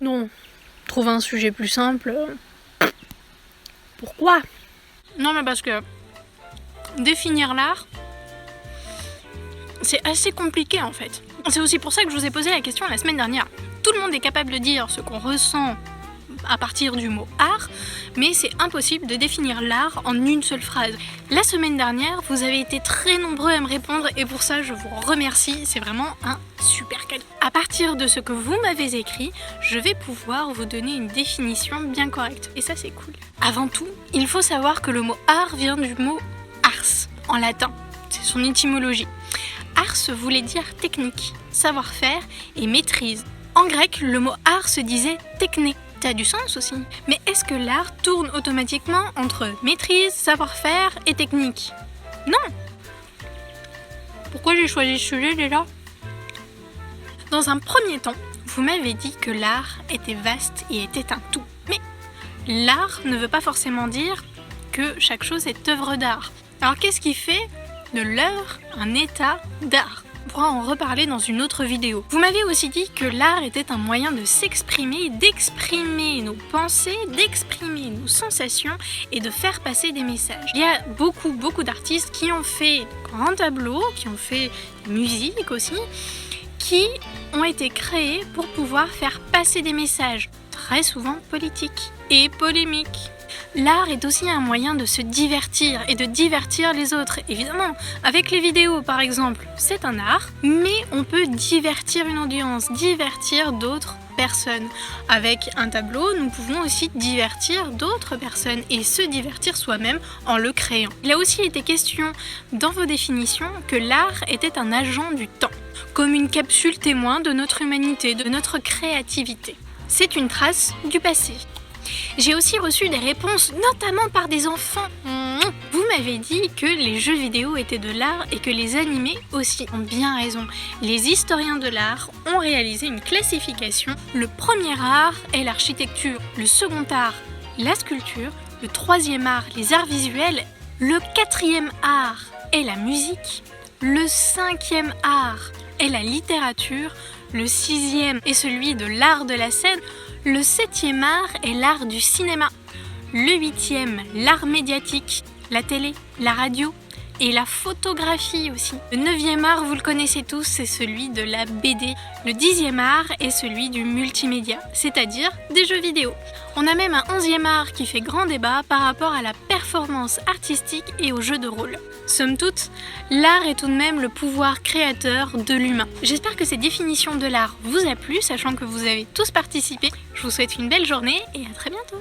Non, trouver un sujet plus simple. Pourquoi? Non, mais parce que définir l'art, c'est assez compliqué en fait. C'est aussi pour ça que je vous ai posé la question la semaine dernière. Tout le monde est capable de dire ce qu'on ressent à partir du mot art, mais c'est impossible de définir l'art en une seule phrase. La semaine dernière, vous avez été très nombreux à me répondre et pour ça je vous remercie, c'est vraiment un super cadeau. À partir de ce que vous m'avez écrit, je vais pouvoir vous donner une définition bien correcte et ça c'est cool. Avant tout, il faut savoir que le mot art vient du mot ars en latin, c'est son étymologie. Ars voulait dire technique, savoir-faire et maîtrise. En grec, le mot art se disait techné. Ça a du sens aussi. Mais est-ce que l'art tourne automatiquement entre maîtrise, savoir-faire et technique? Non. Pourquoi j'ai choisi ce sujet déjà? Dans un premier temps, vous m'avez dit que l'art était vaste et était un tout. Mais l'art ne veut pas forcément dire que chaque chose est œuvre d'art. Alors qu'est-ce qui fait de l'œuvre un état d'art? On pourra en reparler dans une autre vidéo. Vous m'avez aussi dit que l'art était un moyen de s'exprimer, d'exprimer nos pensées, d'exprimer nos sensations et de faire passer des messages. Il y a beaucoup d'artistes qui ont fait de grands tableaux, qui ont fait musique aussi, qui ont été créés pour pouvoir faire passer des messages, très souvent politiques et polémiques. L'art est aussi un moyen de se divertir et de divertir les autres, évidemment. Avec les vidéos par exemple, c'est un art, mais on peut divertir une audience, divertir d'autres personnes. Avec un tableau, nous pouvons aussi divertir d'autres personnes et se divertir soi-même en le créant. Il a aussi été question dans vos définitions que l'art était un agent du temps, comme une capsule témoin de notre humanité, de notre créativité. C'est une trace du passé. J'ai aussi reçu des réponses, notamment par des enfants. Vous m'avez dit que les jeux vidéo étaient de l'art et que les animés aussi ont bien raison. Les historiens de l'art ont réalisé une classification. Le premier art est l'architecture, le second art, la sculpture, le troisième art, les arts visuels, le quatrième art est la musique, le cinquième art est la littérature, le sixième est celui de l'art de la scène, le septième art est l'art du cinéma, le huitième, l'art médiatique, la télé, la radio et la photographie aussi. Le neuvième art, vous le connaissez tous, c'est celui de la BD. Le dixième art est celui du multimédia, c'est-à-dire des jeux vidéo. On a même un onzième art qui fait grand débat par rapport à la performance artistique et aux jeux de rôle. Somme toute, l'art est tout de même le pouvoir créateur de l'humain. J'espère que cette définition de l'art vous a plu, sachant que vous avez tous participé. Je vous souhaite une belle journée et à très bientôt.